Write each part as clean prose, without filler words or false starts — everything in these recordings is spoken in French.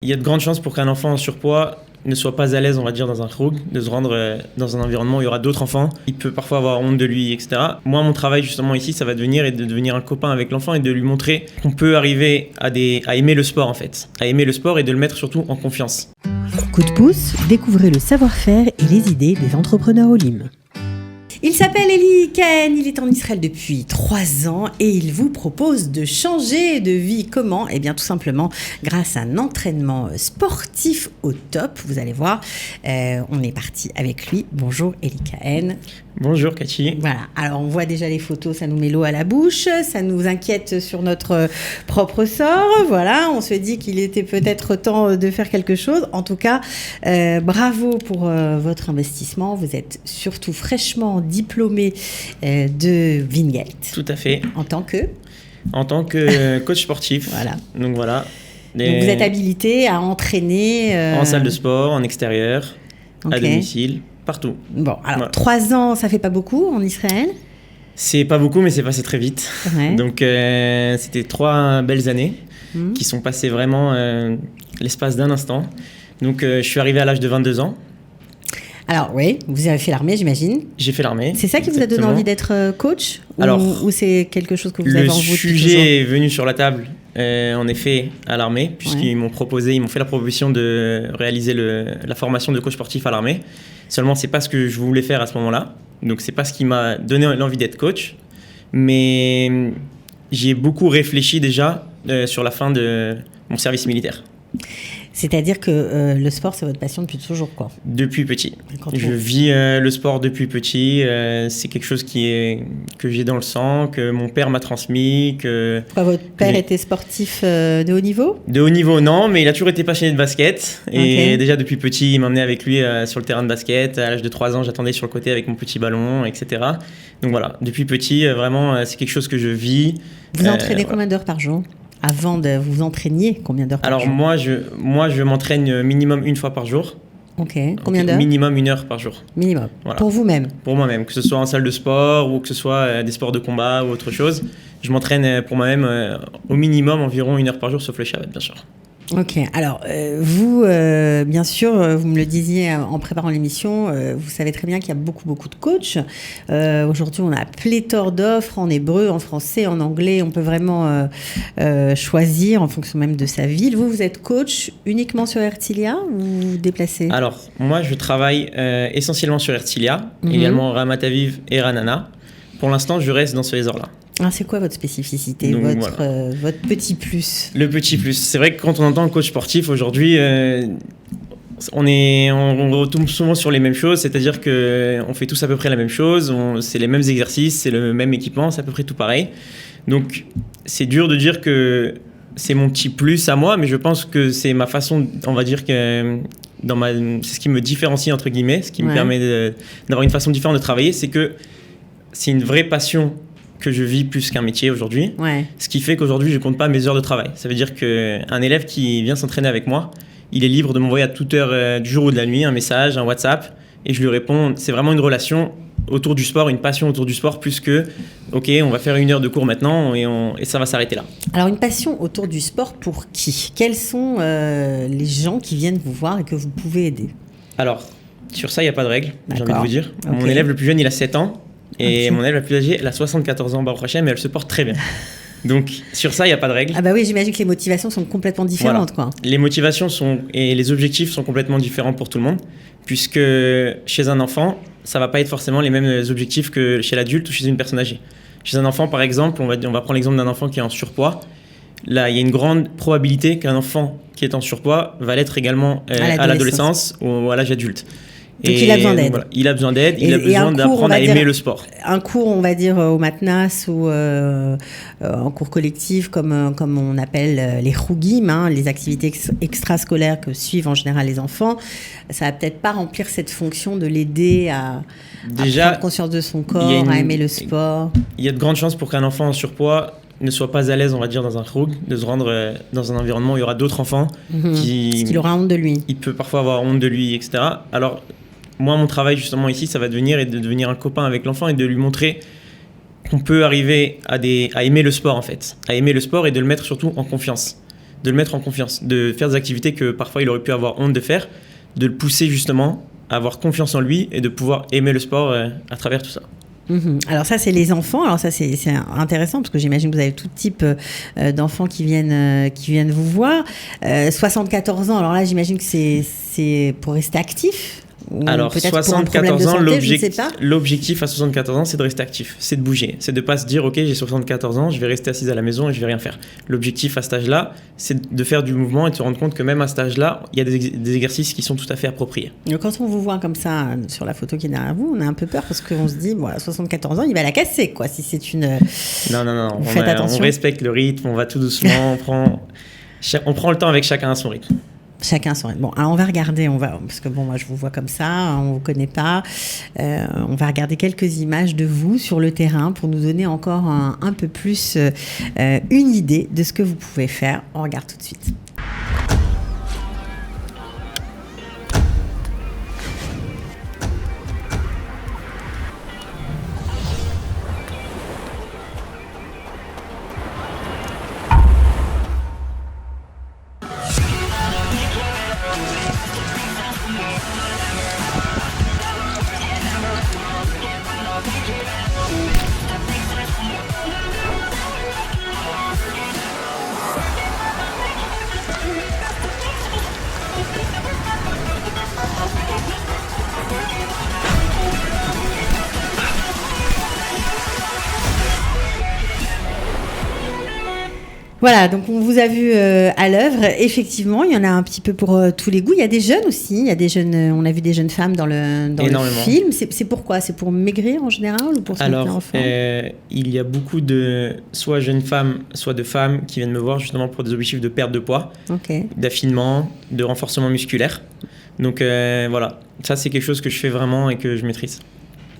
il y a de grandes chances pour qu'un enfant en surpoids ne soit pas à l'aise, on va dire, dans un krug, de se rendre dans un environnement où il y aura d'autres enfants. Il peut parfois avoir honte de lui, etc. Moi, mon travail justement ici, ça va devenir un copain avec l'enfant et de lui montrer qu'on peut arriver à aimer le sport en fait. À aimer le sport et de le mettre surtout en confiance. Coup de pouce, découvrez le savoir-faire et les idées des entrepreneurs Olim. Il s'appelle Eli Cahen, il est en Israël depuis 3 ans et il vous propose de changer de vie. Comment ? Eh bien tout simplement grâce à un entraînement sportif au top. Vous allez voir, on est parti avec lui. Bonjour Eli Cahen. Bonjour Cathy. Voilà, alors on voit déjà les photos, ça nous met l'eau à la bouche, ça nous inquiète sur notre propre sort. Voilà, on se dit qu'il était peut-être temps de faire quelque chose. En tout cas, bravo pour votre investissement. Vous êtes surtout fraîchement diplômé de Wingate. Tout à fait. En tant que coach sportif. Voilà. Donc voilà. Donc vous êtes habilité à entraîner en salle de sport, en extérieur, okay. À domicile. Partout. Bon, alors voilà. 3 ans, ça fait pas beaucoup en Israël ? C'est pas beaucoup, mais c'est passé très vite. Ouais. Donc, c'était 3 belles années qui sont passées vraiment l'espace d'un instant. Donc, je suis arrivé à l'âge de 22 ans. Alors, oui, vous avez fait l'armée, j'imagine. J'ai fait l'armée. C'est ça qui vous a donné envie d'être coach ? Ou c'est quelque chose que vous avez en vous depuis toujours ? Le sujet est venu sur la table, en effet, à l'armée, puisqu'ils m'ont fait la proposition de réaliser la formation de coach sportif à l'armée. Seulement, c'est pas ce que je voulais faire à ce moment-là. Donc, c'est pas ce qui m'a donné l'envie d'être coach. Mais j'y ai beaucoup réfléchi déjà sur la fin de mon service militaire. C'est-à-dire que le sport, c'est votre passion depuis toujours, quoi. Depuis petit. Je vis le sport depuis petit. C'est quelque chose que j'ai dans le sang, que mon père m'a transmis. Pourquoi votre père était sportif de haut niveau ? De haut niveau, non, mais il a toujours été passionné de basket. Et déjà depuis petit, il m'emmenait avec lui sur le terrain de basket. À l'âge de 3 ans, j'attendais sur le côté avec mon petit ballon, etc. Donc voilà, depuis petit, vraiment, c'est quelque chose que je vis. Vous entraînez combien d'heures par jour ? Avant de vous entraîner, combien d'heures par jour ? Alors moi, je m'entraîne minimum 1 fois par jour. Ok. Combien d'heures ? Minimum 1 heure par jour. Minimum. Voilà. Pour vous-même ? Pour moi-même, que ce soit en salle de sport ou que ce soit des sports de combat ou autre chose. Je m'entraîne pour moi-même au minimum environ 1 heure par jour, sauf le Shabbat, bien sûr. Ok, alors vous, bien sûr, vous me le disiez en préparant l'émission, vous savez très bien qu'il y a beaucoup de coachs. Aujourd'hui, on a pléthore d'offres en hébreu, en français, en anglais. On peut vraiment choisir en fonction même de sa ville. Vous êtes coach uniquement sur Herzliya ou vous déplacez ? Alors, moi, je travaille essentiellement sur Herzliya, également Ramat Aviv et Ranana. Pour l'instant, je reste dans ces heures-là. Ah, c'est quoi votre spécificité, votre petit plus ? Le petit plus. C'est vrai que quand on entend coach sportif aujourd'hui, on retombe souvent sur les mêmes choses, c'est-à-dire qu'on fait tous à peu près la même chose, c'est les mêmes exercices, c'est le même équipement, c'est à peu près tout pareil. Donc c'est dur de dire que c'est mon petit plus à moi, mais je pense que c'est ma façon, on va dire que c'est ce qui me différencie entre guillemets, ce qui me permet d'avoir une façon différente de travailler, c'est que c'est une vraie passion que je vis plus qu'un métier aujourd'hui. Ce qui fait qu'aujourd'hui, je ne compte pas mes heures de travail. Ça veut dire qu'un élève qui vient s'entraîner avec moi, il est libre de m'envoyer à toute heure du jour ou de la nuit un message, un WhatsApp, et je lui réponds. C'est vraiment une relation autour du sport, une passion autour du sport, plus que « Ok, on va faire 1 heure de cours maintenant et ça va s'arrêter là ». Alors, une passion autour du sport pour qui ? Quels sont les gens qui viennent vous voir et que vous pouvez aider ? Alors, sur ça, il n'y a pas de règle, j'ai envie de vous dire. Okay. Mon élève le plus jeune, il a 7 ans. Et mon élève la plus âgée, elle a 74 ans, Baruch Hashem, mais elle se porte très bien. Donc, sur ça, il n'y a pas de règle. Ah bah oui, j'imagine que les motivations sont complètement différentes, voilà. Les motivations et les objectifs sont complètement différents pour tout le monde, puisque chez un enfant, ça ne va pas être forcément les mêmes objectifs que chez l'adulte ou chez une personne âgée. Chez un enfant, par exemple, on va prendre l'exemple d'un enfant qui est en surpoids. Là, il y a une grande probabilité qu'un enfant qui est en surpoids va l'être également à l'adolescence ou à l'âge adulte. Donc il a besoin d'aide. Voilà, il a besoin d'aide, il a besoin d'apprendre à aimer le sport. Un cours, on va dire, au matnas ou en cours collectif, comme on appelle les chougim, les activités extrascolaires que suivent en général les enfants, ça va peut-être pas remplir cette fonction de l'aider à prendre conscience de son corps, à aimer le sport. Il y a de grandes chances pour qu'un enfant en surpoids ne soit pas à l'aise, on va dire, dans un krug, de se rendre dans un environnement où il y aura d'autres enfants parce qu'il aura honte de lui. Il peut parfois avoir honte de lui, etc. Alors, moi, mon travail justement ici, ça va devenir un copain avec l'enfant et de lui montrer qu'on peut arriver à aimer le sport en fait. À aimer le sport et de le mettre surtout en confiance. de le mettre en confiance, de faire des activités que parfois il aurait pu avoir honte de faire, de le pousser justement à avoir confiance en lui et de pouvoir aimer le sport à travers tout ça. Alors ça, c'est les enfants. Alors ça, c'est intéressant parce que j'imagine que vous avez tout type d'enfants qui viennent vous voir. 74 ans, alors là, j'imagine que c'est pour rester actif. Alors, 74 ans, l'objectif à 74 ans, c'est de rester actif, c'est de bouger, c'est de ne pas se dire « Ok, j'ai 74 ans, je vais rester assise à la maison et je ne vais rien faire ». L'objectif à cet âge-là, c'est de faire du mouvement et de se rendre compte que même à cet âge-là, il y a des exercices qui sont tout à fait appropriés. Donc, quand on vous voit comme ça sur la photo qui est derrière vous, on a un peu peur parce qu'on se dit « Voilà, 74 ans, il va la casser, quoi, si c'est une… » Non, faites attention. On respecte le rythme, on va tout doucement, on prend le temps avec chacun à son rythme. Chacun son rythme. Bon, alors on va regarder, parce que bon, moi je vous vois comme ça, on vous connaît pas. On va regarder quelques images de vous sur le terrain pour nous donner encore un peu plus une idée de ce que vous pouvez faire. On regarde tout de suite. Voilà, donc on vous a vu à l'œuvre. Effectivement, il y en a un petit peu pour tous les goûts. Il y a des jeunes aussi. Il y a des jeunes. On a vu des jeunes femmes dans le film. C'est pourquoi ? C'est pour maigrir en général ou pour se mettre en forme ? Il y a beaucoup de soit jeunes femmes, soit de femmes qui viennent me voir justement pour des objectifs de perte de poids, d'affinement, de renforcement musculaire. Donc voilà, ça c'est quelque chose que je fais vraiment et que je maîtrise.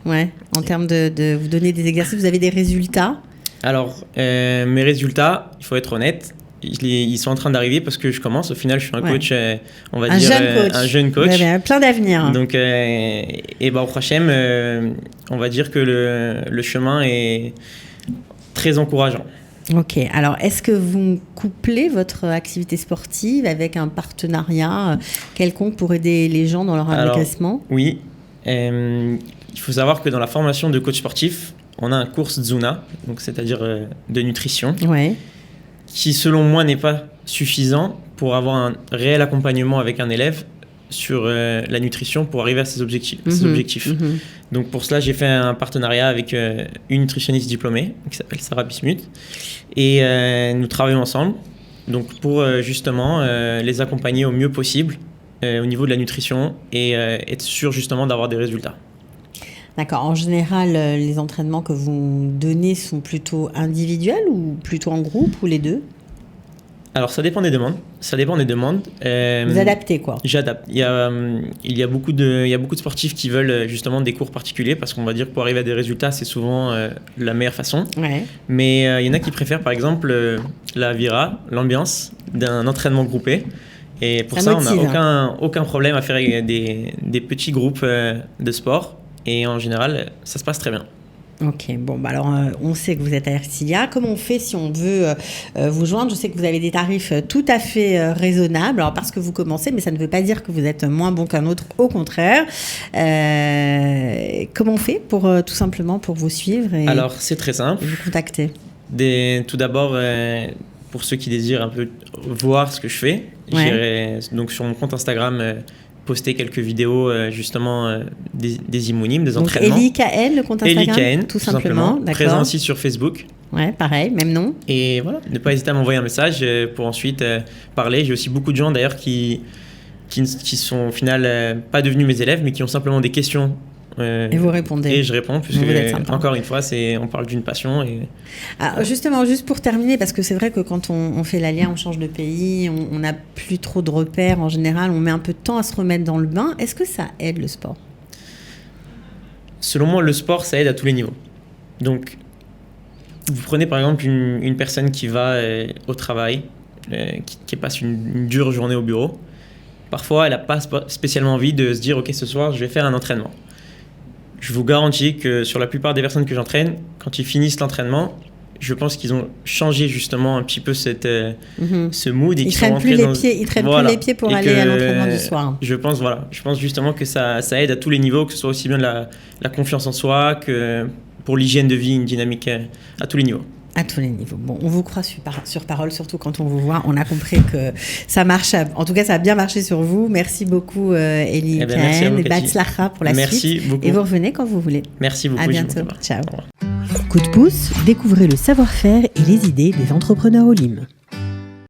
Ouais. En termes de vous donner des exercices, vous avez des résultats ? Alors, mes résultats, il faut être honnête, ils sont en train d'arriver parce que je commence. Au final, je suis un coach, on va dire un jeune coach. Vous avez plein d'avenir. Donc, au prochain, on va dire que le chemin est très encourageant. Ok, alors est-ce que vous couplez votre activité sportive avec un partenariat quelconque pour aider les gens dans leur agressement ? Oui, il faut savoir que dans la formation de coach sportif, on a un cours Zuna, donc c'est-à-dire de nutrition, qui selon moi n'est pas suffisant pour avoir un réel accompagnement avec un élève sur la nutrition pour arriver à ses objectifs. Donc pour cela, j'ai fait un partenariat avec une nutritionniste diplômée qui s'appelle Sarah Bismuth et nous travaillons ensemble donc pour justement les accompagner au mieux possible au niveau de la nutrition et être sûr justement d'avoir des résultats. D'accord. En général, les entraînements que vous donnez sont plutôt individuels ou plutôt en groupe ou les deux ? Alors, ça dépend des demandes. Vous adaptez quoi ? J'adapte. Il y a beaucoup de sportifs qui veulent justement des cours particuliers parce qu'on va dire que pour arriver à des résultats, c'est souvent la meilleure façon. Ouais. Mais il y en a qui préfèrent par exemple la vira, l'ambiance d'un entraînement groupé. Et pour ça, on n'a aucun problème à faire des petits groupes de sport. Et en général, ça se passe très bien. Ok, bon, bah alors on sait que vous êtes à Ercilia. Comment on fait si on veut vous joindre ? Je sais que vous avez des tarifs tout à fait raisonnables, alors parce que vous commencez, mais ça ne veut pas dire que vous êtes moins bon qu'un autre, au contraire. Comment on fait pour tout simplement pour vous suivre et alors c'est très simple. Vous contacter. Tout d'abord, pour ceux qui désirent un peu voir ce que je fais, j'irai donc sur mon compte Instagram. Poster quelques vidéos justement des immonimes, des entraînements. Donc Eli-KN, le compte Instagram, Eli-KN, tout simplement. Présent aussi sur Facebook. Ouais, pareil, même nom. Et voilà, ne pas hésiter à m'envoyer un message pour ensuite parler. J'ai aussi beaucoup de gens d'ailleurs qui sont au final pas devenus mes élèves, mais qui ont simplement des questions. Et vous répondez. Et je réponds, puisque encore une fois, on parle d'une passion. Alors, justement, juste pour terminer, parce que c'est vrai que quand on fait l'ALIA, on change de pays, on n'a plus trop de repères en général, on met un peu de temps à se remettre dans le bain. Est-ce que ça aide le sport ? Selon moi, le sport, ça aide à tous les niveaux. Donc, vous prenez par exemple une personne qui va au travail, qui passe une dure journée au bureau. Parfois, elle n'a pas spécialement envie de se dire « Ok, ce soir, je vais faire un entraînement ». Je vous garantis que sur la plupart des personnes que j'entraîne, quand ils finissent l'entraînement, je pense qu'ils ont changé justement un petit peu ce mood. Et ils traînent plus les pieds, ils traînent plus les pieds pour aller à l'entraînement du soir. Je pense justement que ça aide à tous les niveaux, que ce soit aussi bien de la confiance en soi que pour l'hygiène de vie, une dynamique à tous les niveaux. À tous les niveaux. Bon, on vous croit sur parole, surtout quand on vous voit. On a compris que ça marche. En tout cas, ça a bien marché sur vous. Merci beaucoup, Elie Cahen. Batzlacha pour la suite. Merci beaucoup. Et vous revenez quand vous voulez. Merci beaucoup. À bientôt. Ciao. Coup de pouce, découvrez le savoir-faire et les idées des entrepreneurs Olim.